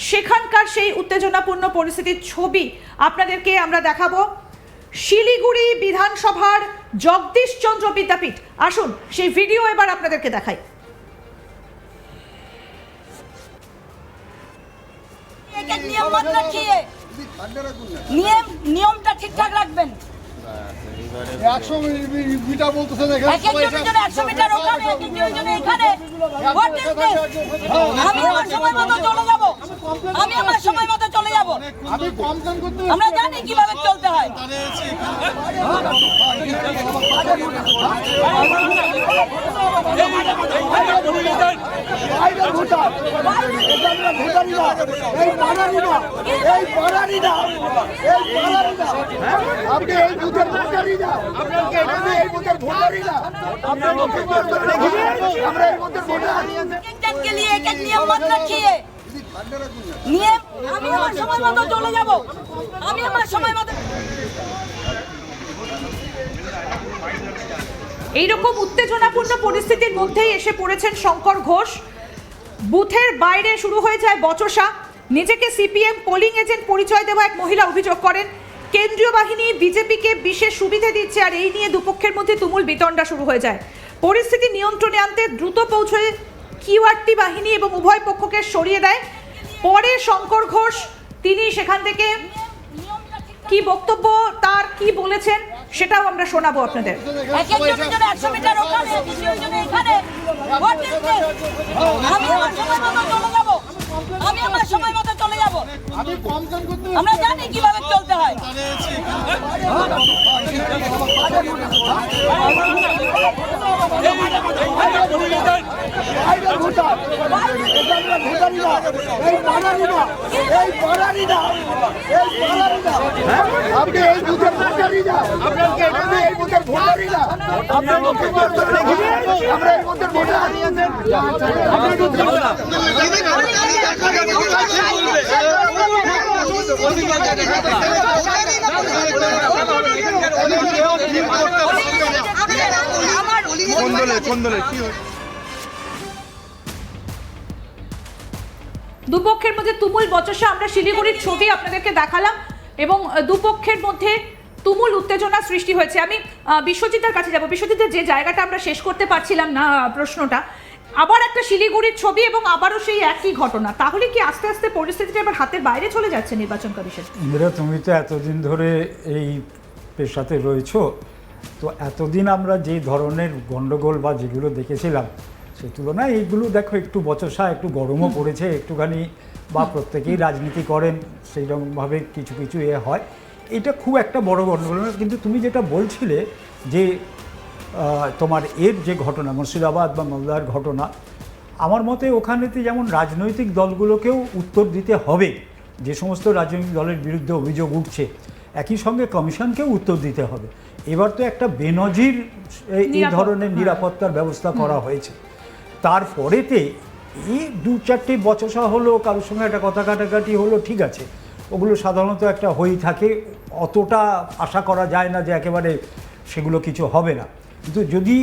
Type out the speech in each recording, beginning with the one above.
সেখানকার সেই উত্তেজনাপূর্ণ পরিস্থিতির ছবি আপনাদেরকে আমরা দেখাবো। শিলিগুড়ি বিধানসভার জগদীশচন্দ্র বিদ্যাপীঠ, আসুন সেই ভিডিও এবার আপনাদেরকে দেখাই। নিয়মটা ঠিকঠাক রাখবেন। 100 মিটার বলতেছেন এখানে সবাই 100 মিটার ওখানে এখানে আমি আমার সময় মতো চলে যাব। আমি কমপ্লেন করতে আমরা জানি কিভাবে চলতে হয়। আপনি এই বুথের ভোটারই না, আপনি এই বুথের ভোটারই না, আমরা এই বুথের ভোটার। के लिए एक एक नियम मत रखिए। नियम আমি আমার সময় মতো চলে যাব। আমি আমার সময় মতো। এইরকম উত্তেজনাপূর্ণ পরিস্থিতির মধ্যেই এসে পড়েছেন শঙ্কর ঘোষ। বুথের বাইরে শুরু হয়ে যায় বচসা। নিজেকে সিপিএম পোলিং এজেন্ট পরিচয় দেওয়া এক মহিলা অভিযোগ করেন কেন্দ্রীয় বাহিনী বিজেপিকে বিশেষ সুবিধা দিচ্ছে, আর এই নিয়ে দুপক্ষের মধ্যে তুমুল বিতণ্ডা শুরু হয়ে যায়। পরিস্থিতি নিয়ন্ত্রণে আনতে দ্রুত পৌঁছয় কিউআরটি বাহিনী এবং উভয় পক্ষকে সরিয়ে দেয়। পরে শঙ্কর ঘোষ তিনি সেখান থেকে কি বক্তব্য, তার কি বলেছেন সেটাও আমরা শোনাবো আপনাদের। এক একজনের জন্য 100 মিটার ওখানে এখানে আমি আমার সময় মতো চলে যাব। আমি কমপ্লেন করতে আমরা জানি কিভাবে চলতে হয়। আপনি এই বুথের ভোটারই না, আপনি এই বুথের ভোটারই না, আমরা এই বুথের ভোটার। দুপক্ষের মধ্যে তুমুল বচসা, আমরা শিলিগুড়ির ছবি আপনাদেরকে দেখালাম এবং দুপক্ষের মধ্যে তুমুল উত্তেজনা সৃষ্টি হয়েছে। আমি বিশ্বজিতের কাছে যাব। বিশ্বজিতের যে জায়গাটা আমরা শেষ করতে পারছিলাম না প্রশ্নটা, আবার একটা শিলিগুড়ির ছবি এবং আবারও সেই একই ঘটনা, তাহলে কি আস্তে আস্তে পরিস্থিতিটা এবার হাতের বাইরে চলে যাচ্ছে নির্বাচন কমিশন? ইন্দিরা, তুমি তো এতদিন ধরে এই পেশাতে রয়েছো, তো এতদিন আমরা যে ধরনের গন্ডগোল বা যেগুলো দেখেছিলাম সেই তুলনায় এইগুলো দেখো একটু বচসা, একটু গরমও পড়েছে একটুখানি, বা প্রত্যেকেই রাজনীতি করেন সেইরকমভাবে কিছু কিছু হয়। এটা খুব একটা বড় গন্ডগোল না। কিন্তু তুমি যেটা বলছিলে যে তোমার এর যে ঘটনা মুর্শিদাবাদ বা মালদার ঘটনা, আমার মতে ওখানেতে যেমন রাজনৈতিক দলগুলোকেও উত্তর দিতে হবে, যে সমস্ত রাজনৈতিক দলের বিরুদ্ধে অভিযোগ উঠছে, একই সঙ্গে কমিশনকেও উত্তর দিতে হবে। এবার তো একটা বেনজির এই ধরনের নিরাপত্তার ব্যবস্থা করা হয়েছে, তারপরেতে এই 2-4টে বচসা হলো, কারোর সঙ্গে একটা কথা কাটাকাটি হলো, ঠিক আছে, ওগুলো সাধারণত একটা হয়েই থাকে, অতটা আশা করা যায় না যে একেবারে সেগুলো কিছু হবে না। কিন্তু যদি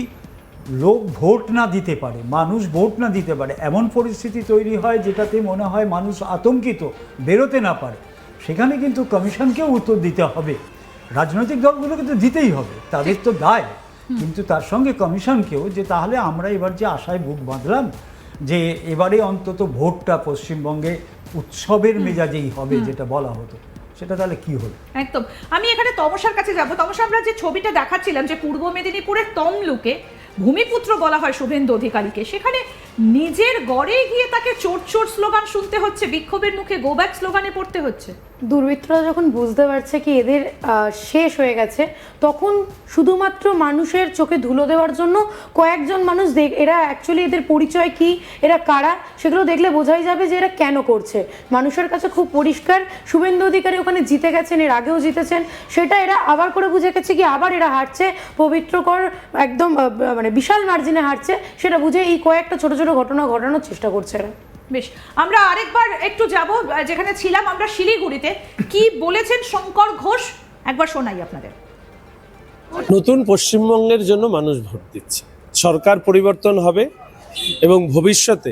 লোক ভোট না দিতে পারে, মানুষ ভোট না দিতে পারে, এমন পরিস্থিতি তৈরি হয় যেটাতে মনে হয় মানুষ আতঙ্কিত, বেরোতে না পারে, সেখানে কিন্তু কমিশনকেও উত্তর দিতে হবে। রাজনৈতিক দলগুলো কিন্তু দিতেই হবে, তাদের তো দায়, কিন্তু তার সঙ্গে কমিশনকেও, যে তাহলে আমরা এবার যে আশায় বুক বাঁধলাম যে এবারে অন্তত ভোটটা পশ্চিমবঙ্গে উৎসবের মেজাজেই হবে, যেটা বলা হতো, সেটা তাহলে কি হলো? একদম। আমি এখানে তমসার কাছে যাব। তমসা, আমরা যে ছবিটা দেখাচ্ছিলাম যে পূর্ব মেদিনীপুরের তমলুকে ভূমিপুত্র বলা হয় শুভেন্দু অধিকারীকে, সেখানে নিজের গড়ে গিয়ে তাকে চোর চোর স্লোগান শুনতে হচ্ছে, বিক্ষোভের মুখে গো ব্যাক স্লোগানে পড়তে হচ্ছে। দুর্বৃত্তরা যখন বুঝতে পারছে কি এদের শেষ হয়ে গেছে, তখন শুধুমাত্র মানুষের চোখে ধুলো দেওয়ার জন্য কয়েকজন মানুষ এরা অ্যাকচুয়ালি এদের পরিচয় কি, এরা কারা, সেগুলো দেখলে বোঝাই যাবে যে এরা কেন করছে। মানুষের কাছে খুব পরিষ্কার, শুভেন্দু অধিকারী ওখানে জিতে গেছেন, এর আগেও জিতেছেন, সেটা এরা আবার করে বুঝে গেছে কি আবার এরা হারছে, পবিত্রকর একদম মানে বিশাল মার্জিনে হারছে, সেটা বুঝে এই কয়েকটা ছোট ছোট ঘটনা ঘটানোর চেষ্টা করছে এরা। বেশ, আমরা আরেকবার একটু যাব যেখানে ছিলাম আমরা শিলিগুড়িতে। কি বলেছেন শঙ্কর ঘোষ একবার শোনাই আপনাদের। নতুন পশ্চিমবঙ্গের জন্য মানুষ ভোট দিচ্ছে, সরকার পরিবর্তন হবে এবং ভবিষ্যতে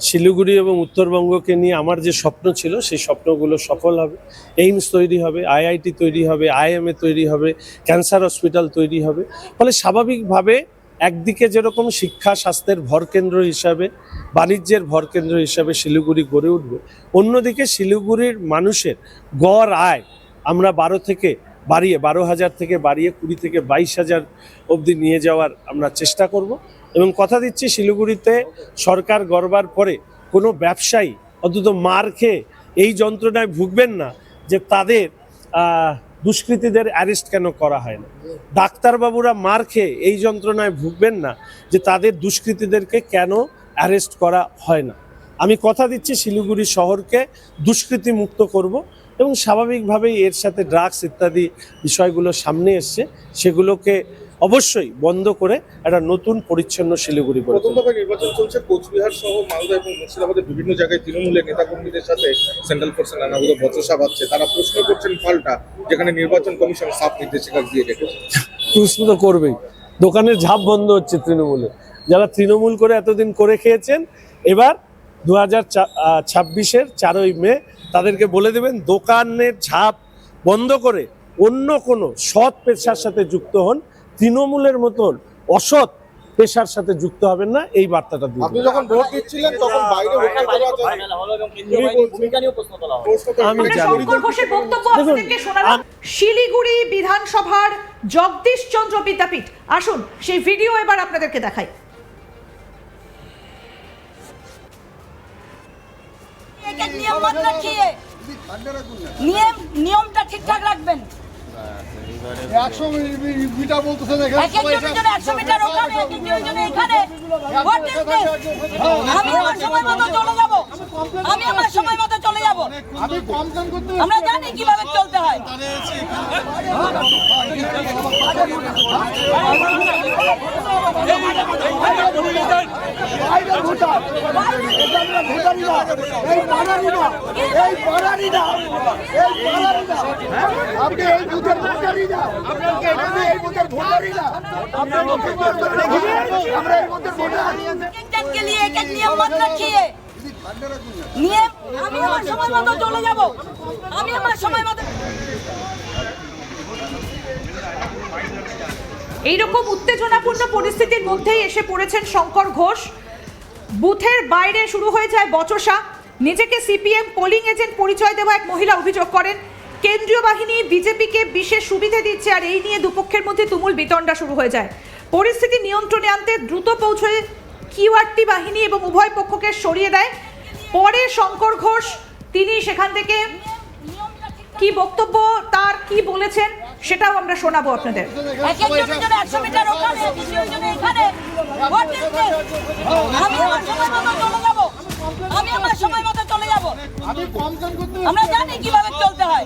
শিলিগুড়ি এবং উত্তরবঙ্গকে নিয়ে আমার যে স্বপ্ন ছিল সেই স্বপ্নগুলো সফল হবে। এইমস তৈরি হবে, আইআইটি তৈরি হবে, আইএমএ তৈরি হবে, ক্যান্সার হসপিটাল তৈরি হবে। ফলে স্বাভাবিকভাবে একদিকে যেরকম শিক্ষা স্বাস্থ্যের ভরকেন্দ্র হিসাবে, বাণিজ্যের ভরকেন্দ্র হিসাবে শিলিগুড়ি গড়ে উঠবে, অন্যদিকে শিলিগুড়ির মানুষের গড় আয় আমরা 12,000 থেকে বাড়িয়ে 20 থেকে 22,000 অবধি নিয়ে যাওয়ার আমরা চেষ্টা করব। এবং কথা দিচ্ছি শিলিগুড়িতে সরকার গড়বার পরে কোনো ব্যবসায়ী অন্তত মার খেয়ে এই যন্ত্রণায় ভুগবেন না যে তাদের দুষ্কৃতীদের অ্যারেস্ট কেন করা হয় না। ডাক্তারবাবুরা মার খেয়ে এই যন্ত্রণায় ভুগবেন না যে তাদের দুষ্কৃতীদেরকে কেন অ্যারেস্ট করা হয় না। আমি কথা দিচ্ছি শিলিগুড়ি শহরকে দুষ্কৃতি মুক্ত করব এবং স্বাভাবিকভাবেই এর সাথে ড্রাগস ইত্যাদি বিষয়গুলো সামনে এসছে, সেগুলোকে অবশ্যই বন্ধ করে একটা নতুন পরিচ্ছন্ন শিলিগুড়ি করে প্রথম দফায় নির্বাচন চলছে কোচবিহার সহ মালদা এবং মুর্শিদাবাদের বিভিন্ন জায়গায় তৃণমূলের নেতাকর্মীদের সাথে সেন্ট্রাল ফোর্সের নানাবিধ বচসা বাঁধছে। তারা প্রশ্ন করছেন পাল্টা, যেখানে নির্বাচন কমিশন সাফ নির্দেশিকা দিয়ে রেখেছে। প্রশ্ন তো করবেই, দোকানের ঝাঁপ বন্ধ হচ্ছে তৃণমূলে। যারা তৃণমূল করে এতদিন করে খেয়েছেন, এবার 2026-এর 4ই মে তাদেরকে বলে দেবেন দোকানের ঝাঁপ বন্ধ করে অন্য কোনো সৎ পেশার সাথে যুক্ত হন, তৃণমূলের মতন অসৎ পেশার সাথে যুক্ত হবেন না, এই বার্তাটা দিন। আপনি যখন ভোট দিচ্ছিলেন তখন বাইরে আমি আমরা জানি শঙ্কর ঘোষের বক্তব্য দেখুন, আপনাদেরকে শোনালাম। শিলিগুড়ি বিধানসভার জগদীশ চন্দ্র বিদ্যাপীঠ, আসুন সেই ভিডিও এবার আপনাদেরকে দেখাই। একের নিয়ম মত রাখিয়ে নিয়মটা ঠিকঠাক রাখবেন। 100 মিটার বলতেছেন এক একজনের জন্য 100 মিটার ওখানে, এক একজনের জন্য এখানে। What is this? আমি আমার সময় মতো চলে যাব, আমি আমার সময় মতো চলে যাব। আমি কমপ্লেন করতে আমরা জানি কিভাবে চলতে হয়। বাইরে ভোটার এখানে ভোটারই না, এই পাড়ারই না, এই পাড়ারই না, এই পাড়ারই না। আপনি এই বুথের ভোটারই না, আপনি এই বুথের ভোটারই না, আপনি বুথের ভোটার দেখিয়ে আমরা এই বুথের ভোটার। একজনকে নিয়ে এক এক নিয়ম মত রাখিয়ে নিয়ম, আমি আমার সময় মতো চলে যাব, আমি আমার সময় মতো। এইরকম উত্তেজনাপূর্ণ পরিস্থিতির মধ্যেই এসে পড়েছেন শঙ্কর ঘোষ। বুথের বাইরে শুরু হয়ে যায় বচসা। নিজেকে সিপিএম পোলিং এজেন্ট পরিচয় দেওয়া এক মহিলা অভিযোগ করেন কেন্দ্রীয় বাহিনী বিজেপিকে বিশেষ সুবিধা দিচ্ছে, আর এই নিয়ে দুপক্ষের মধ্যে তুমুল বিতণ্ডা শুরু হয়ে যায়। পরিস্থিতি নিয়ন্ত্রণে আনতে দ্রুত পৌঁছয় কিউআরটি বাহিনী এবং উভয় পক্ষকে সরিয়ে দেয়। পরে শঙ্কর ঘোষ তিনি সেখান থেকে কি বক্তব্য, তার কি বলেছেন সেটাও আমরা শোনাবো আপনাদের। এক একজনের জন্য 100 মিটার ওখানে, এক একজনের জন্য এখানে। What is this? আমি আমার সময় মতো চলে যাব, আমি আমার সময় মতো চলে যাব। আমি কমপ্লেন করতে আমরা জানি কিভাবে চলতে হয়।